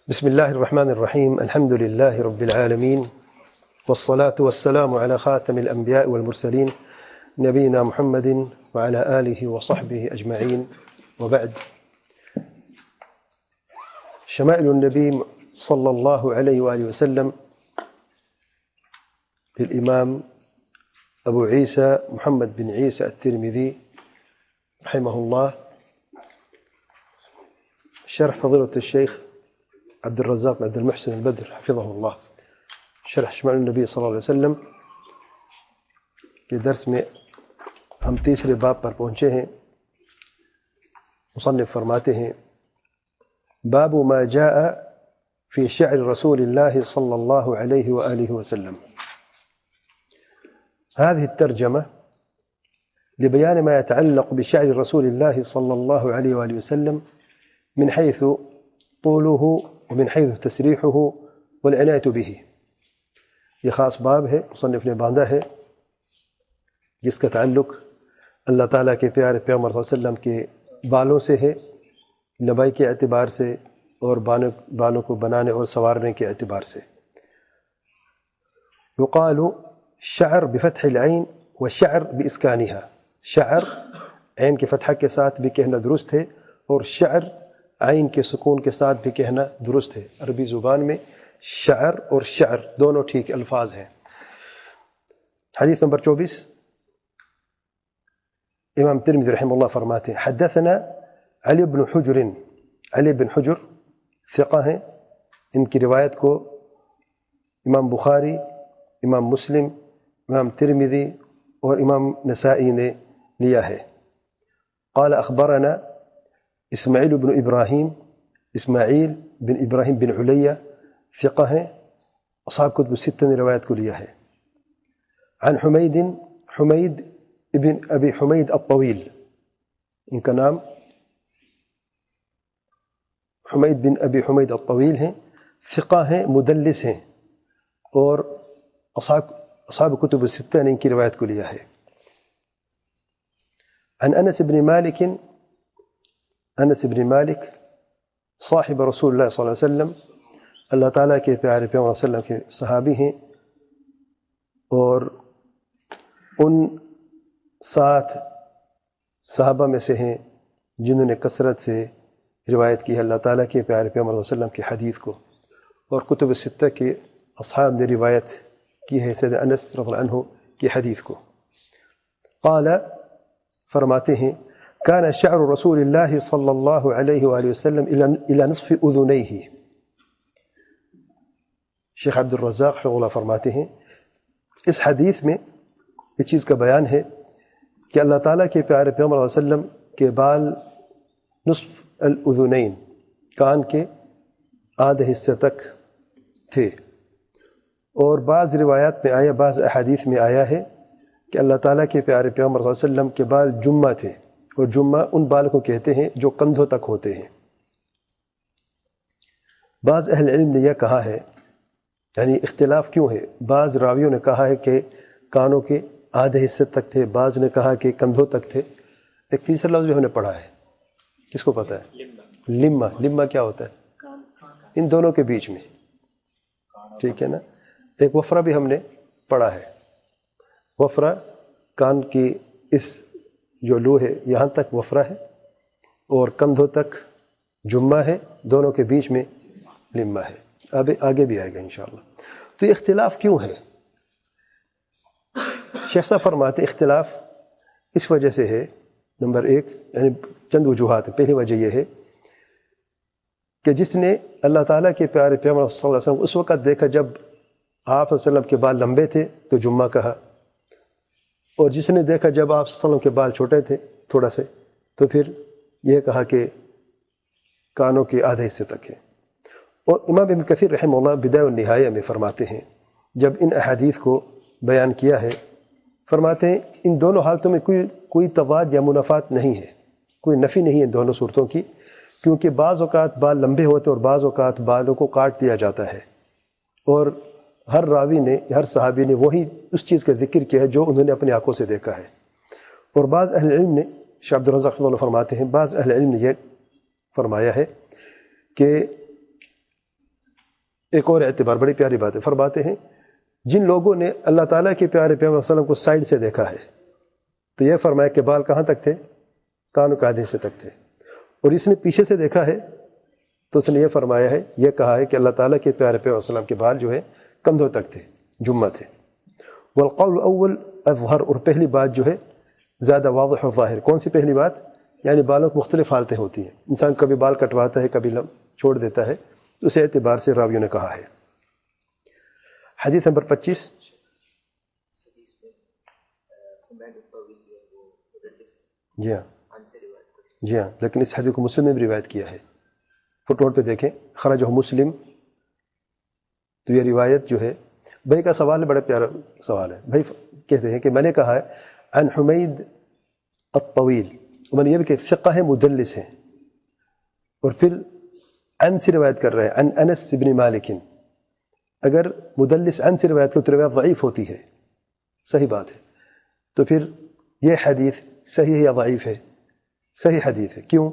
بسم الله الرحمن الرحيم. الحمد لله رب العالمين، والصلاة والسلام على خاتم الأنبياء والمرسلين نبينا محمد وعلى آله وصحبه أجمعين، وبعد. شمائل النبي صلى الله عليه وآله وسلم للإمام أبو عيسى محمد بن عيسى الترمذي رحمه الله، شرح فضيلة الشيخ عبد الرزاق بن عبد المحسن البدر حفظه الله، شرح شمائل النبی صلی اللہ علیہ وسلم کے درس میں ہم تیسرے باب پر پہنچے ہیں۔ مصنف فرماتے ہیں: باب ما جاء في شعر رسول الله صلى الله عليه وآله وسلم. هذه الترجمة لبيان ما يتعلق بشعر رسول الله صلى الله عليه وآله وسلم من حيث طوله ومن حيث تسريحه والعناية به۔ یہ خاص باب ہے مصنف نے باندھا ہے جس کا تعلق اللہ تعالیٰ کے پیارے پیغمبر صلی اللہ علیہ وسلم کے بالوں سے ہے، لمبائی کے اعتبار سے اور بالوں کو بنانے اور سنوارنے کے اعتبار سے۔ يقال شعر بفتح العين وشعر بإسكانها۔ شعر عین کے فتحہ کے ساتھ بھی کہنا درست ہے، اور شعر عین کے سکون کے ساتھ بھی کہنا درست ہے۔ عربی زبان میں شعر اور شعر دونوں ٹھیک الفاظ ہیں۔ حدیث نمبر 24، امام ترمذی رحمہ اللہ فرماتے ہیں: حدثنا علی بن حجر۔ علی بن حجر ثقہ ہیں، ان کی روایت کو امام بخاری، امام مسلم، امام ترمذی اور امام نسائی نے لیا ہے۔ قال اخبرنا اسماعیل بن ابراہیم۔ اسماعیل بن ابراہیم بن علیہ ثقہ ہیں، اصحاب کتب الستہ نے روایت کو لیا ہے۔ عن حمید، حمید ابن ابی حمید الطویل، ان کا نام حمید بن ابی حمید الطویل ہیں، ثقہ ہیں، مدلس ہیں، اور اصحاب کتب الستہ نے ان کی روایت کو لیا ہے۔ عن انس بن مالک، انس بن مالک صاحب رسول اللہ صلی اللہ علیہ وسلم، اللہ تعالیٰ کے پیارے پیغمبر صلی اللہ علیہ وسلم کے صحابی ہیں، اور ان 7 صحابہ میں سے ہیں جنہوں نے کثرت سے روایت کی ہے اللہ تعالیٰ کے پیارے پیغمبر صلی اللہ علیہ وسلم کی حدیث کو، اور کتب الستہ کے اصحاب نے روایت کی ہے سید انس رضی اللہ عنہ کی حدیث کو۔ قال، فرماتے ہیں: كان شعر رسول اللہ صلی اللہ علیہ وآلہ وسلم الى نصف اذنیہ۔ شیخ عبد الرزاق رحمہ اللہ فرماتے ہیں اس حدیث میں اس چیز کا بیان ہے کہ اللہ تعالیٰ کے پیارے پیغمبر صلی اللہ علیہ وسلم کے بال نصف الاذنین، کان کے آدھے حصے تک تھے، اور بعض روایات میں آیا، بعض احادیث میں آیا ہے کہ اللہ تعالیٰ کے پیارے پیغمبر صلی اللہ علیہ وسلم کے بال جمہ تھے، اور جمہ ان بال کو کہتے ہیں جو کندھوں تک ہوتے ہیں۔ بعض اہل علم نے یہ کہا ہے، یعنی اختلاف کیوں ہے، بعض راویوں نے کہا ہے کہ کانوں کے آدھے حصے تک تھے، بعض نے کہا کہ کندھوں تک تھے۔ ایک تیسرا لفظ بھی ہم نے پڑھا ہے، کس کو پتہ ہے؟ لمہ۔ لمہ کیا ہوتا ہے؟ ان دونوں کے بیچ میں، ٹھیک ہے نا۔ ایک وفرہ بھی ہم نے پڑھا ہے، وفرہ کان کی اس جو لو ہے یہاں تک وفرہ ہے، اور کندھوں تک جمہ ہے، دونوں کے بیچ میں لمہ ہے۔ اب آگے بھی آئے گا انشاءاللہ۔ تو یہ اختلاف کیوں ہے؟ شیخ صاحب فرماتے اختلاف اس وجہ سے ہے، نمبر 1، یعنی چند وجوہات ہیں۔ پہلی وجہ یہ ہے کہ جس نے اللہ تعالیٰ کے پیارے پیغمبر صلی اللہ علیہ وسلم اس وقت دیکھا جب آپ صلی اللہ علیہ وسلم کے بال لمبے تھے تو جمہ کہا، اور جس نے دیکھا جب آپ صلی اللہ علیہ وسلم کے بال چھوٹے تھے تھوڑا سے تو پھر یہ کہا کہ کانوں کے آدھے حصے تک ہے۔ اور امام ابن کثیر رحمہ اللہ بدایہ والنہایہ میں فرماتے ہیں، جب ان احادیث کو بیان کیا ہے، فرماتے ہیں ان دونوں حالتوں میں کوئی تضاد یا منافات نہیں ہے، کوئی نفی نہیں ہے ان دونوں صورتوں کی، کیونکہ بعض اوقات بال لمبے ہوتے اور بعض اوقات بالوں کو کاٹ دیا جاتا ہے، اور ہر راوی نے، ہر صحابی نے وہی اس چیز کا ذکر کیا ہے جو انہوں نے اپنی آنکھوں سے دیکھا ہے۔ اور بعض اہل علم نے، شیخ عبد الرزاق فرماتے ہیں، بعض اہل علم نے یہ فرمایا ہے کہ ایک اور اعتبار، بڑی پیاری بات ہے، فرماتے ہیں جن لوگوں نے اللہ تعالیٰ کے پیارے پیغمبر صلی اللہ علیہ وسلم کو سائڈ سے دیکھا ہے تو یہ فرمایا کہ بال کہاں تک تھے؟ کان و کاندھے سے تک تھے، اور اس نے پیچھے سے دیکھا ہے تو اس نے یہ فرمایا ہے، یہ کہا ہے کہ اللہ تعالیٰ کے پیارے پیغمبر صلی اللہ علیہ وسلم کے بال جو ہے کندھوں تک تھے، جمعہ تھے۔ والقول الاول اظہر، اور پہلی بات جو ہے زیادہ واضح و ظاہر۔ کون سی پہلی بات؟ یعنی بالوں کی مختلف حالتیں ہوتی ہیں، انسان کبھی بال کٹواتا ہے، کبھی چھوڑ دیتا ہے، اس اعتبار سے راویوں نے کہا ہے۔ حدیث نمبر 25۔ جی ہاں، جی ہاں، لیکن اس حدیث کو مسلم نے بھی روایت کیا ہے۔ فٹ نوٹ پہ دیکھیں، خرجہ مسلم۔ تو یہ روایت جو ہے، بھائی کا سوال ہے، بڑا پیارا سوال ہے۔ بھائی کہتے ہیں کہ میں نے کہا ہے عن حمید الطویل، میں نے یہ بھی کہ ثقہ ہے، مدلس ہیں، اور پھر عن سے روایت کر رہے ہیں، عن انس بن مالک۔ اگر مدلس عن سے روایت کرے تو روایت ضعیف ہوتی ہے، صحیح بات ہے، تو پھر یہ حدیث صحیح ہے یا ضعیف ہے؟ صحیح حدیث ہے۔ کیوں؟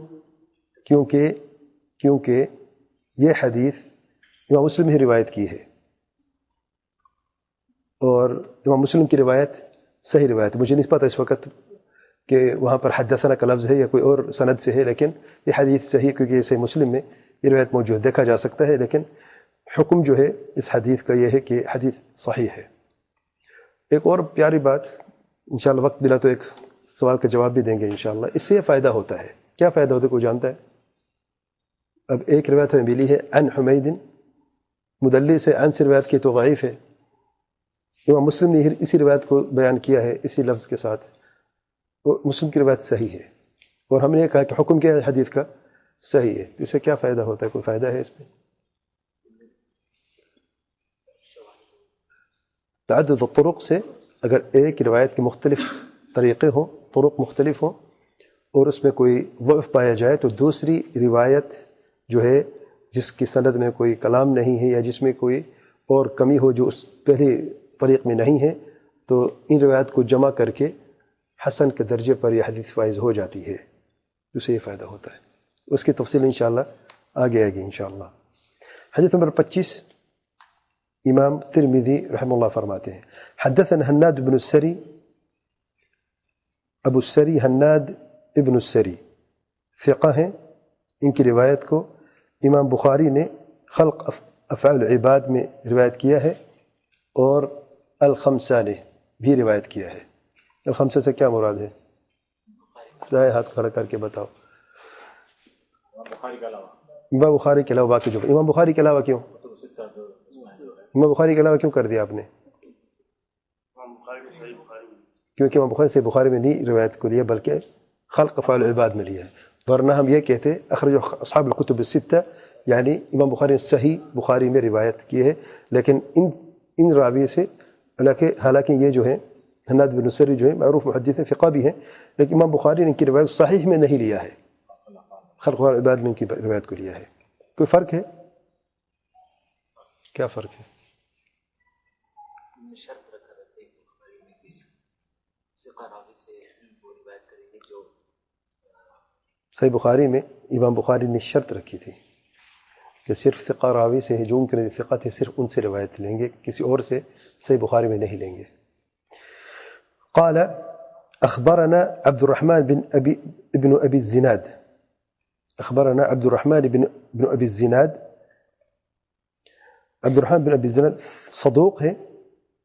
کیونکہ یہ حدیث امام مسلم ہی روایت کی ہے، اور امام مسلم کی روایت صحیح روایت ہے۔ مجھے نہیں پتہ اس وقت کہ وہاں پر حدثنا کا لفظ ہے یا کوئی اور سند سے ہے، لیکن یہ حدیث صحیح، کیونکہ یہ صحیح مسلم میں یہ روایت موجود دیکھا جا سکتا ہے، لیکن حکم جو ہے اس حدیث کا یہ ہے کہ حدیث صحیح ہے۔ ایک اور پیاری بات، انشاءاللہ وقت ملا تو ایک سوال کا جواب بھی دیں گے انشاءاللہ۔ اس سے یہ فائدہ ہوتا ہے، کیا فائدہ ہوتا ہے کوئی جانتا ہے؟ اب ایک روایت ہمیں ملی ہے عن حمید، مدلس سے عن سے روایت کی تو ضعیف ہے، امام مسلم نے اسی روایت کو بیان کیا ہے اسی لفظ کے ساتھ، اور مسلم کی روایت صحیح ہے، اور ہم نے یہ کہا کہ حکم کیا ہے حدیث کا؟ صحیح ہے۔ اس سے کیا فائدہ ہوتا ہے؟ کوئی فائدہ ہے اس میں؟ تعدد الطرق سے، اگر ایک روایت کے مختلف طریقے ہوں، طرق مختلف ہوں، اور اس میں کوئی ضعف پایا جائے تو دوسری روایت جو ہے جس کی سند میں کوئی کلام نہیں ہے یا جس میں کوئی اور کمی ہو جو اس پہلے طریق میں نہیں ہے، تو ان روایت کو جمع کر کے حسن کے درجے پر یہ حدیث فائز ہو جاتی ہے، اس سے یہ فائدہ ہوتا ہے۔ اس کی تفصیل انشاءاللہ آگے آئے گی انشاءاللہ۔ حدیث نمبر 25، امام ترمذی رحمہ اللہ فرماتے ہیں حدثنا حناد بن السری، ابو السری حناد ابن السری ثقہ ہیں، ان کی روایت کو امام بخاری نے خلق افعال العباد میں روایت کیا ہے، اور الخمسہ نے بھی روایت کیا ہے۔ الخمسہ سے کیا مراد ہے؟ سدائے ہاتھ کھڑا کر کے بتاؤ۔ امام بخاری کے علاوہ باقی جو، امام بخاری کے علاوہ کیوں؟ امام بخاری کے علاوہ کیوں کر دیا آپ نے؟ کیونکہ امام بخاری سے بخاری میں نہیں روایت کو لیا بلکہ خلق افعال العباد میں لیا ہے، ورنہ ہم یہ کہتے اخرج اصحاب الکتب الستہ، یعنی امام بخاری نے صحیح بخاری میں روایت کی ہے، لیکن ان راوی سے، حالانکہ یہ جو ہے حناد بن السری جو ہے معروف محدث ہیں، ثقہ بھی ہیں، لیکن امام بخاری نے ان کی روایت صحیح میں نہیں لیا ہے، خلق افعال العباد میں ان کی روایت کو لیا ہے۔ کوئی فرق ہے؟ کیا فرق ہے؟ صحیح بخاری میں امام بخاری نے شرط رکھی تھی کہ صرف ثقہ راوی سے ہیں، جو ان کے ثقہ تھے صرف ان سے روایت لیں گے، کسی اور سے صحیح بخاری میں نہیں لیں گے۔ قال اخبرنا عبد الرحمن بن ابی الزناد، اخبرنا عبد الرحمن بن ابی الزناد۔ عبد الرحمن بن ابی الزناد صدوق ہے،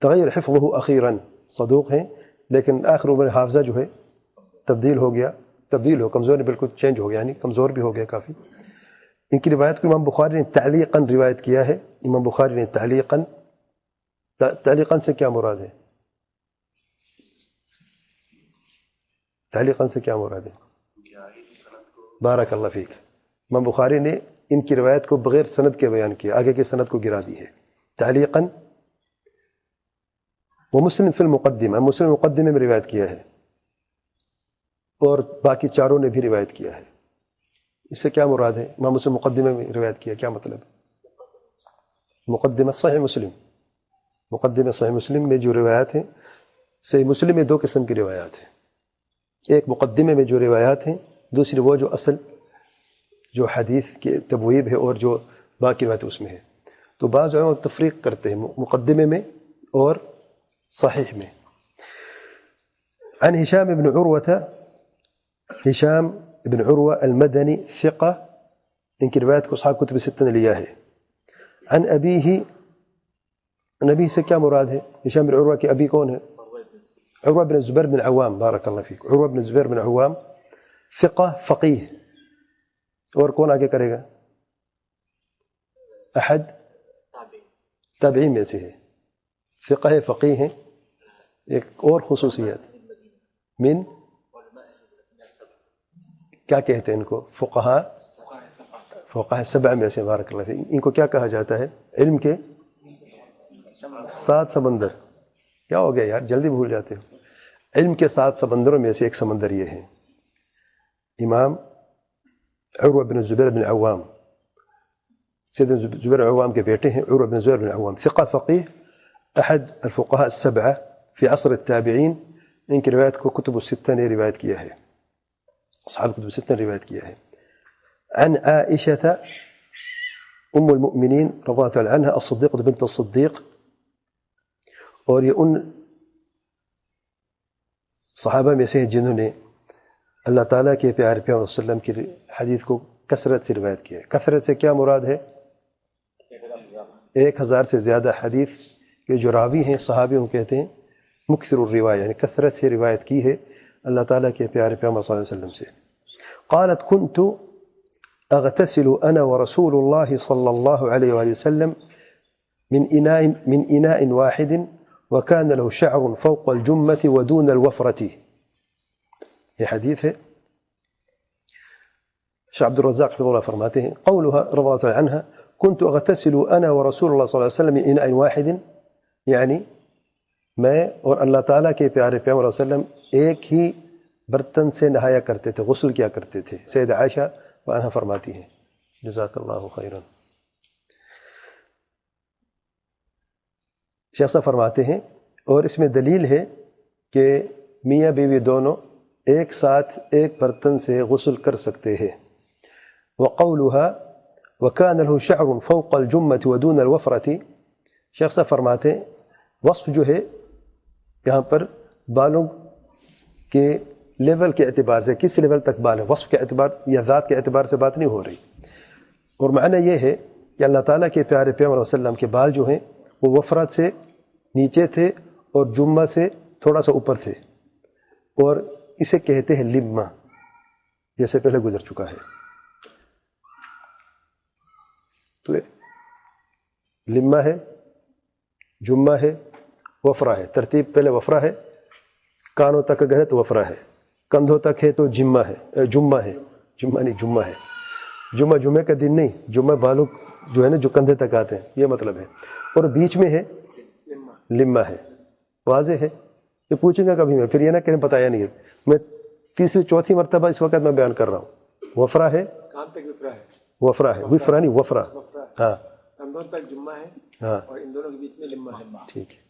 تغیر حفظه اخیرا، صدوق ہیں لیکن آخر میں حافظہ جو ہے تبدیل ہو کمزور، بالکل چینج ہو گیا، یعنی کمزور بھی ہو گیا کافی۔ ان کی روایت کو امام بخاری نے تعلیقاً روایت کیا ہے، امام بخاری نے تعلیقاً سے کیا مراد ہے؟ تعلیقاً سے کیا مراد ہے؟ بارک اللہ فیک۔ امام بخاری نے ان کی روایت کو بغیر سند کے بیان کیا، آگے کے سند کو گرا دی ہے تعلیقاً۔ ومسلم فی المقدمہ، مسلم مقدمے میں روایت کیا ہے، اور باقی چاروں نے بھی روایت کیا ہے۔ اس سے کیا مراد ہے؟ امام مسلم مقدمے میں روایت کیا، کیا مطلب؟ مقدمہ صحیح مسلم، مقدمہ صحیح مسلم میں جو روایات ہیں، صحیح مسلم میں دو قسم کی روایات ہیں، ایک مقدمے میں جو روایات ہیں، دوسری وہ جو اصل جو حدیث کے تبویب ہے اور جو باقی روایت اس میں ہے۔ تو بعض علماء تفریق کرتے ہیں مقدمے میں اور صحیح میں. عن هشام بن عروة، هشام بن عروة المدني ثقة، ان کی روایت کو اصحاب کتب الستہ نے لیا ہے. عن ابیہ، نبی سے کیا مراد ہے؟ هشام بن عروة کے ابی کون ہے؟ عروة بن الزبير بن العوام. بارک اللہ فیک. عروة بن الزبير بن العوام ثقة فقیہ. اور کون آگے کرے گا؟ احد تابعین میں سے ہے. فقہ ہے، فقیہ ہیں. ایک اور خصوصیت من کیا کہتے ہیں ان کو؟ فقہاء سبع میں سے. بارک اللہ فیک. ان کو کیا کہا جاتا ہے؟ علم کے 7 سمندر. کیا ہو گیا یار، جلدی بھول جاتے ہو. علم کے 7 سمندروں میں سے ایک سمندر یہ ہے. امام عروة بن الزبير بن العوام، سيدنا الزبير بن العوام کے بیٹے ہیں عروة بن الزبير بن العوام. ثقة فقيه، أحد الفقهاء السبعة في عصر التابعين. ان کی روایت کو کتب الستہ نے روایت کیا ہے، اصحاب کتب الستہ نے روایت کیا ہے. عن عائشة ام المؤمنین رضی اللہ تعالی عنہ الصدیقہ بنت الصدیق. اور یہ ان صحابہ میں سے ہیں جنہوں نے اللہ تعالیٰ کے پیارے پیغمبر صلی اللہ علیہ وسلم کی حدیث کو کثرت سے روایت کیا ہے. کثرت سے کیا مراد ہے؟ 1000 سے زیادہ حدیث کے جو راوی ہیں صحابی ان کہتے ہیں مکثر الروایہ، یعنی کثرت سے روایت کی ہے اللہ تعالیٰ کے پیارے پیغمبر صلی اللہ علیہ وسلم سے. قالت كنت اغتسل انا ورسول الله صلى الله عليه وآله وسلم من اناء واحد وكان له شعر فوق الجمة ودون الوفرة. یہ حدیث ہے. شیخ عبد الرزاق حفظہ اللہ فرماتے ہیں قولها رضی اللہ تعالی عنہ كنت اغتسل انا ورسول الله صلی اللہ علیہ وسلم من اناء واحد، یعنی میں اور اللہ تعالیٰ کے پیارے پیغمبر صلی اللہ علیہ وسلم ایک ہی برتن سے نہایا کرتے تھے، غسل کیا کرتے تھے. سید عائشہ عنہا فرماتی ہیں جزاک اللہ خیرا. شیخ صاحب فرماتے ہیں اور اس میں دلیل ہے کہ میاں بیوی دونوں ایک ساتھ ایک برتن سے غسل کر سکتے ہیں. وقولها وكان له شعر فوق الجمة ودون الوفرة. شیخ صاحب فرماتے ہیں وصف جو ہے یہاں پر بالوں کے لیول کے اعتبار سے، کس لیول تک بال ہے، وصف کے اعتبار یا ذات کے اعتبار سے بات نہیں ہو رہی. اور معنی یہ ہے کہ اللہ تعالیٰ کے پیارے پیغمبر صلی اللہ علیہ وسلم کے بال جو ہیں وہ وفرت سے نیچے تھے اور جمہ سے تھوڑا سا اوپر تھے، اور اسے کہتے ہیں لمہ، جیسے پہلے گزر چکا ہے. تو لمہ ہے، جمہ ہے، وفرہ ہے. ترتیب پہلے وفرہ ہے، کانوں تک اگر ہے تو وفرہ ہے، کندھوں تک ہے تو جمہ ہے، جمہ ہے، جمہ نہیں جمہ ہے. جمعہ کا دن نہیں، جمعہ بالوں جو ہے نا جو کندھے تک آتے ہیں، یہ مطلب ہے. اور بیچ میں ہے لمہ ہے. واضح ہے؟ یہ پوچھیں گا کبھی میں، پھر یہ نہ کہیں بتایا نہیں ہے. میں تیسری چوتھی مرتبہ اس وقت میں بیان کر رہا ہوں. وفرہ ہے، وفرہ ہے، وفرہ نہیں وفرہ. ہاں کندھوں تک جمعہ ہے، ہاں، اور ان دونوں کے بیچ میں لمہ ہے. ٹھیک ہے،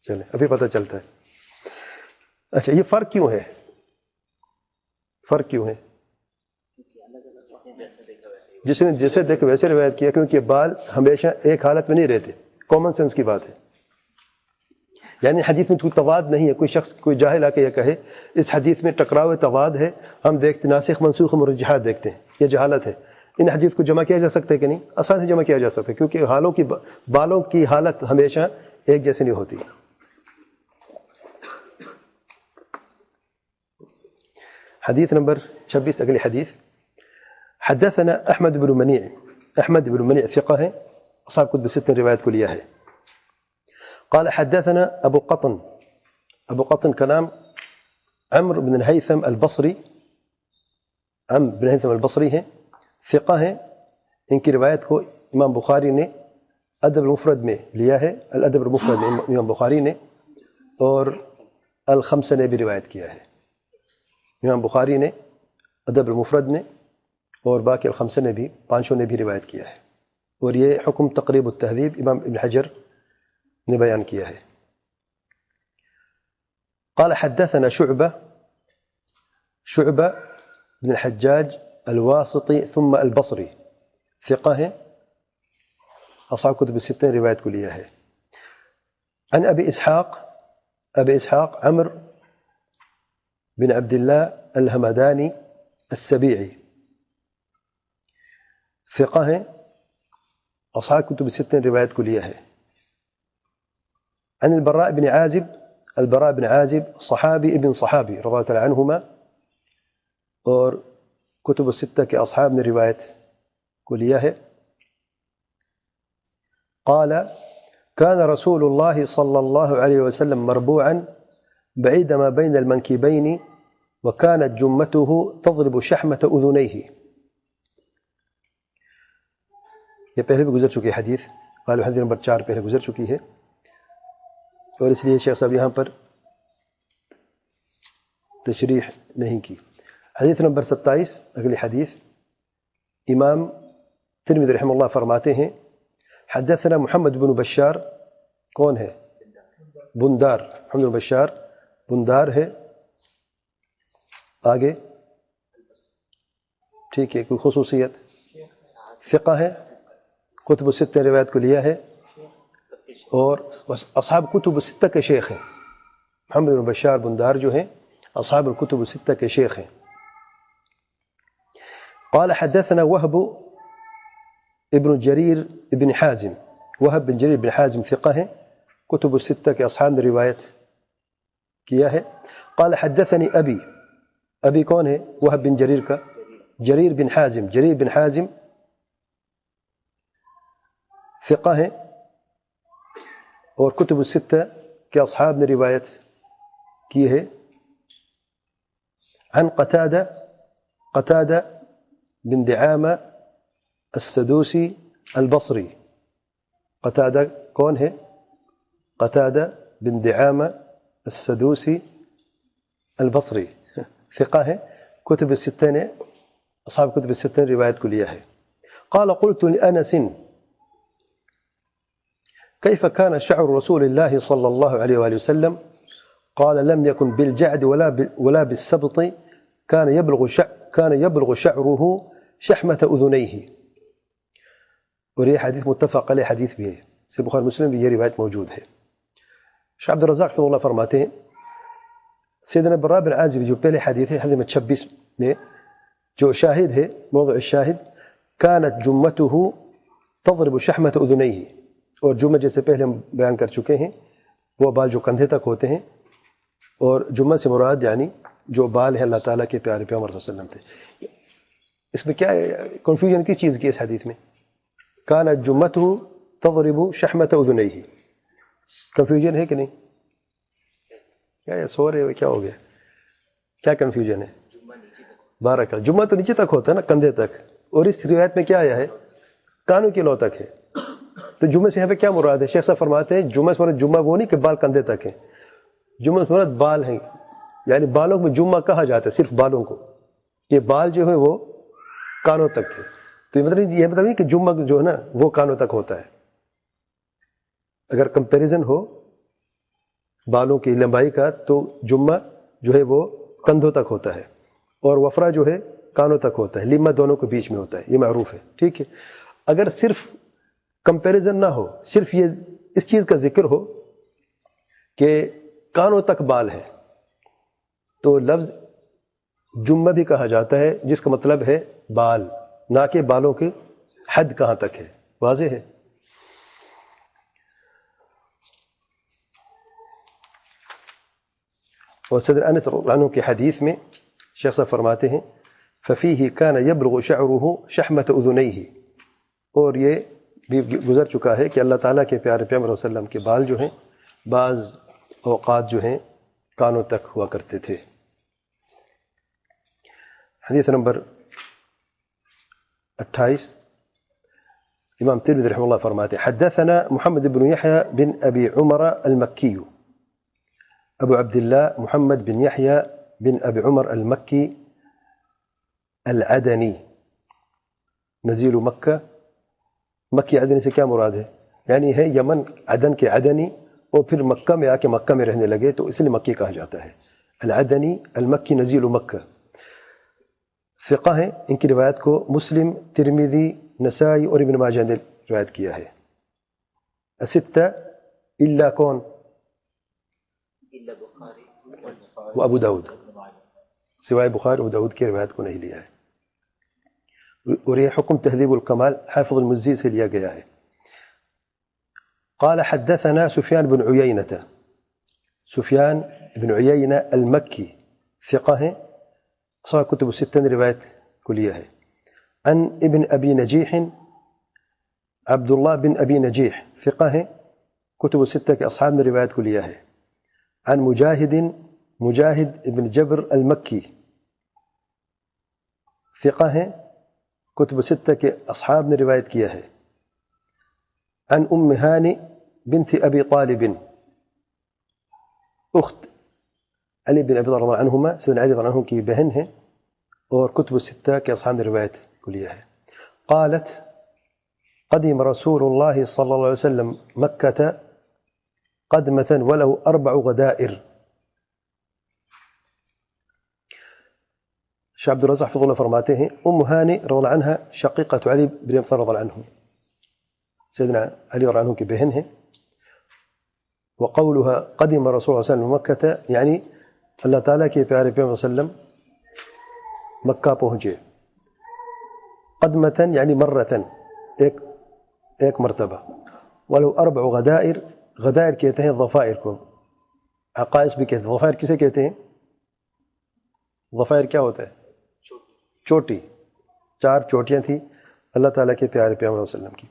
چلیں ابھی پتہ چلتا ہے. اچھا یہ فرق کیوں ہے؟ فرق کیوں ہے؟ جس نے جیسے دیکھ ویسے روایت کیا، کیونکہ بال ہمیشہ ایک حالت میں نہیں رہتے. کامن سینس کی بات ہے، یعنی حدیث میں کوئی تضاد نہیں ہے. کوئی شخص کوئی جاہل آ کے یہ کہے اس حدیث میں ٹکراؤ تضاد ہے، ہم دیکھتے ناسخ منسوخ مرجحات دیکھتے ہیں، یہ جہالت ہے. ان حدیث کو جمع کیا جا سکتا ہے کہ نہیں؟ آسان سے جمع کیا جا سکتا ہے، کیونکہ بالوں کی حالت ہمیشہ ایک جیسی نہیں ہوتی. حدیث نمبر 26 اگلی حدیث. حدثنا احمد بن منیع. احمد بن منیع ثقہ ہے، اصحاب کتب الستہ روایت کو لیا ہے. قال حدثنا ابو قطن. ابو قطن کا نام عمرو بن الہیثم البصری، عمرو بن الہیثم البصری ہیں، ثقہ ہیں. ان کی روایت کو امام بخاری نے ادب المفرد میں لیا ہے، الادب المفرد میں امام بخاری نے، اور الخمسہ نے بھی روایت کیا ہے. امام بخاری نے ادب المفرد نے اور باقی الخمسہ نے بھی، پانچوں نے بھی روایت کیا ہے. اور یہ حکم تقریب التہذیب امام ابن حجر نے بیان کیا ہے. قال حدثنا شعبہ بن الحجاج الواسطی ثم البصری، ثقہ ہیں، اصحاب کتب الستہ نے روایت کو لیا ہے. عن ابی اسحاق عمر بن عبد اللہ الحمدانی السبیعی، ثقہ ہیں، اصحاب کتب الستہ نے روایت کو لیا ہے. عن البراء بن عازب صحابی ابن صحابی رضی اللہ تعالی عنہما، اور کتب الستہ کے اصحاب نے روایت کو لیا ہے. قال كان رسول الله صلى الله عليه وسلم مربوعا بعيد ما بين المنكبين وكانت جمته تضرب شحمة أذنيه. یہ پہلے بھی گزر چکی حدیث، قال حدیث نمبر 4 پہلے گزر چکی ہے، اور اس لیے شیخ صاحب یہاں پر تشریح نہیں کی. حدیث نمبر 27 اگلی حدیث، امام ترمذی رحمہ اللہ فرماتے ہیں حدثنا محمد بن بشار، کون ہے؟ بندار. محمد بن بشار بندار ہے. آگے ٹھیک ہے، کوئی خصوصیت؟ ثقہ ہے، کتب الستہ روایت کو لیا ہے، اور اصحاب کتب الستہ کے شیخ ہیں. محمد بن بشار بندار جو ہیں اصحاب الکتب الستہ کے شیخ ہیں. قال حدثنا وهب ابن جریر ابن حازم، وهب بن جریر بن حازم ثقہ ہیں، کتب الستہ کے اصحاب نے روایت کیا ہے. قال حدثني ابی کون ہے؟ وهب بن جریر کا، جریر بن حازم ثقہ ہیں، اور کتب الستہ کے اصحاب نے روایت کی ہے. عن قتادہ بن دعامہ السدوسی البصری. قتادہ کون ہے؟ قتادہ بن دعامہ السدوسی البصری ثقہ ہے، کتب الستہ نے اصحاب کتب الستہ نے روایت کو لیا ہے. قال قلت لأنس كيف كان شعر رسول الله صلى الله عليه وآله وسلم؟ قال لم يكن بالجعد ولا بالسبط، كان يبلغ شعره شحمة أذنيه. اور یہ حدیث متفق علیہ حدیث بھی ہے، سے بخاری مسلم بھی یہ روایت موجود ہے. شیخ عبد الرزاق فضل اللہ فرماتے ہیں سیدنا براء بن عازب جو پہلے حدیث ہے، حدیث 26 میں جو شاہد ہے، موضوع الشاہد كانت جمته تضرب شحمة أذنيه، اور جمعہ جیسے پہلے ہم بیان کر چکے ہیں وہ بال جو کندھے تک ہوتے ہیں، اور جمعہ سے مراد یعنی جو بال ہے اللہ تعالیٰ کے پیارے پیغمبر صلی اللہ علیہ وسلم تھے. اس میں کیا کنفیوژن کس چیز کی اس حدیث میں؟ كانت جمته تضرب شحمة أذنيه، کنفیوژن ہے کہ نہیں؟ کیا یہ سو رہے ہو، کیا ہو گیا؟ کیا کنفیوژن ہے؟ بارک اللہ، جمعہ تو نیچے تک ہوتا ہے نا، کندھے تک، اور اس روایت میں کیا آیا ہے؟ کانوں کے لو تک ہے. تو جمعہ سے یہاں پہ کیا مراد ہے؟ شیخ صاحب فرماتے ہیں جمعہ سے مراد جمعہ وہ نہیں کہ بال کندھے تک ہیں، جمعہ سے مراد بال ہیں، یعنی بالوں میں جمعہ کہا جاتا ہے صرف بالوں کو، کہ بال جو ہے وہ کانوں تک تھے. تو یہ مطلب نہیں کہ جمعہ جو ہے نا وہ کانوں تک ہوتا ہے. اگر کمپیریزن ہو بالوں کی لمبائی کا تو جمعہ جو ہے وہ کندھوں تک ہوتا ہے، اور وفرہ جو ہے کانوں تک ہوتا ہے، لمہ دونوں کے بیچ میں ہوتا ہے، یہ معروف ہے. ٹھیک ہے، اگر صرف کمپیریزن نہ ہو، صرف یہ اس چیز کا ذکر ہو کہ کانوں تک بال ہے، تو لفظ جمعہ بھی کہا جاتا ہے جس کا مطلب ہے بال، نہ کہ بالوں کی حد کہاں تک ہے. واضح ہے؟ اور صدر انس رضی اللہ عنہ کے حدیث میں شیخ صاحب فرماتے ہیں ففیہ کان یبلغ شعره شحمة اذنیہ، اور یہ بھی گزر چکا ہے کہ اللہ تعالیٰ کے پیارے پیغمبر صلی اللہ علیہ وسلم کے بال جو ہیں بعض اوقات جو ہیں کانوں تک ہوا کرتے تھے. حدیث نمبر 28، امام ترمذی رحمہ اللہ فرماتے حدثنا محمد بن یحییٰ بن ابی عمر المکی، ابو عبداللہ محمد بن یحییٰ بن ابی عمر المکی العدنی، نزیل مکہ. مکی عدنی سے کیا مراد ہے؟ یعنی ہے یمن عدن کے عدنی، اور پھر مکہ میں آ کے مکہ میں رہنے لگے تو اس لیے مکی کہا جاتا ہے. العدنی المکی نزیل مکہ، ثقہ ہیں. ان کی روایت کو مسلم، ترمذی، نسائی اور ابن ماجہ نے روایت کیا ہے. الستة إلا كون وأبو داود، سوائے بخاری و داود کی روایت کو نہیں لیا ہے. اور یہ حکم تہذیب الکمال حافظ المزی سے لیا گیا ہے. قال حدثنا سفيان بن عيينة، سفيان بن عيينة المكي ثقة ہے، صاحب کتب الستة نے روایت کو لیا ہے. عن ابن ابی نجیح، عبداللہ بن ابی نجیح ثقة ہے، کتب الستة کے اصحاب نے روایت کو لیا ہے. عن مجاہد، مجاہد ابن جبر المکی ثقة ہے، کتب الستة کے اصحاب نے روایت کیا ہے. عن ام ہانی بنت ابی طالب، اخت علی بن ابی طالب رضی اللہ عنہما، سیدنا علی رضی اللہ عنہ کی بہن ہے، اور کتب الستة کے اصحاب نے روایت کو لیا ہے. قالت قدم رسول الله صلى الله عليه وسلم مكة قدمة وله 4 غدائر. شاہ عبد الرزاق حفظہ اللہ فرماتے ہیں ام ہانی رضی اللہ عنہ شقیقۃ علی بن ابی طالب رضی اللہ عنہ، سیدنا علی رضی اللہ عنہ کی بہن ہے. وقولها قدم رسول اللہ صلی اللہ علیہ وسلم مکہ، یعنی اللہ تعالیٰ کے پیارے پیغمبر صلی اللہ علیہ وسلم مکہ پہنچے. قدمتاً یعنی مرتاً، ایک مرتبہ. ولو 4 غدائر، غدائر کہتے ہیں ضفائر کو، عقائص بھی کہتے ہیں. ضفائر کسے کہتے ہیں؟ ضفائر کیا ہوتا ہے؟ چوٹی. 4 چوٹیاں تھیں اللہ تعالیٰ کے پیارے پیغمبر صلی اللہ علیہ وسلم کی.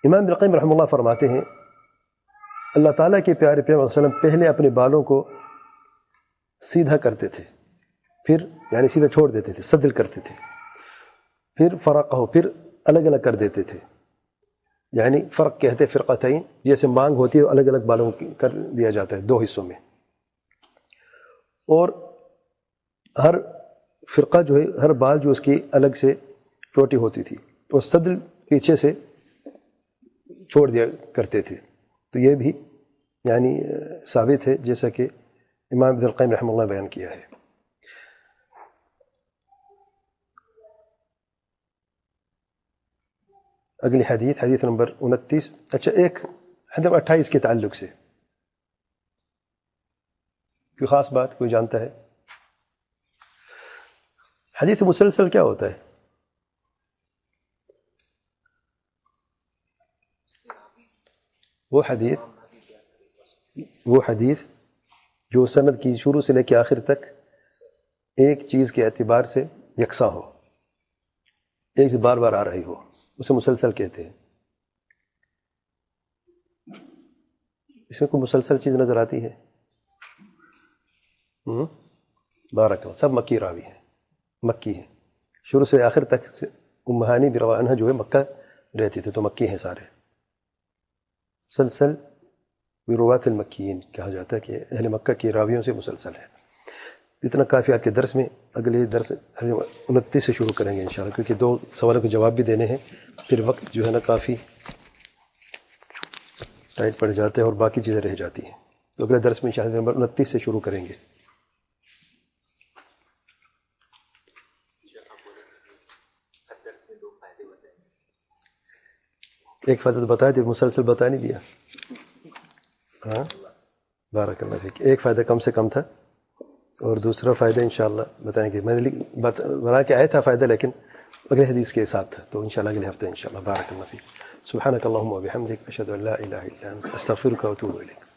امام ابن القیم رحمہ اللہ فرماتے ہیں اللہ تعالیٰ کے پیارے پیغمبر صلی اللہ علیہ وسلم پہلے اپنے بالوں کو سیدھا کرتے تھے، پھر یعنی سیدھا چھوڑ دیتے تھے، سدل کرتے تھے، پھر فرقہ، پھر الگ الگ کر دیتے تھے. یعنی فرق کہتے فرقتین، جیسے مانگ ہوتی ہے الگ الگ بالوں کی کر دیا جاتا ہے 2 حصوں میں. اور ہر فرقہ جو ہے، ہر بال جو اس کی الگ سے چوٹی ہوتی تھی، اور صدر پیچھے سے چھوڑ دیا کرتے تھے. تو یہ بھی یعنی ثابت ہے جیسا کہ امام ابن القیم رحمہ اللہ بیان کیا ہے. اگلی حدیث، حدیث نمبر 29. اچھا، ایک حدیث 28 کے تعلق سے کوئی خاص بات کوئی جانتا ہے؟ حدیث مسلسل کیا ہوتا ہے؟ وہ حدیث جو سند کی شروع سے لے کے آخر تک ایک چیز کے اعتبار سے یکساں ہو، ایک سے بار بار آ رہی ہو، اسے مسلسل کہتے ہیں. اس میں کوئی مسلسل چیز نظر آتی ہے؟ بارک اللہ، سب مکی راوی ہیں، مکی ہیں، شروع سے آخر تک. ام ہانی رضی اللہ عنہ جو ہے مکہ رہتی تھے، تو مکی ہیں سارے. مسلسل بروات المکیین کہا جاتا ہے کہ اہل مکہ کی راویوں سے مسلسل ہے. اتنا کافی آپ کے درس میں. اگلے درس 29 سے شروع کریں گے انشاءاللہ، کیونکہ 2 سوالوں کے جواب بھی دینے ہیں، پھر وقت جو ہے نا کافی ٹائٹ پڑ جاتا ہے اور باقی چیزیں رہ جاتی ہیں. تو اگلے درس میں انشاءاللہ نمبر 29 سے شروع کریں گے. ایک فائدہ تو بتایا تھا، مسلسل بتا نہیں دیا. ہاں، بارک اللہ فیک. ایک فائدہ کم سے کم تھا، اور دوسرا فائدہ انشاءاللہ بتائیں گے. میں نے بنا کے آیا تھا فائدہ، لیکن اگلے حدیث کے ساتھ تھا، تو انشاءاللہ اگلے ہفتے انشاءاللہ. بارک اللہ فیک. سبحانک اللہم و بحمدک، اشہد ان لا الہ الا انت، استغفرک و اتوب الیک.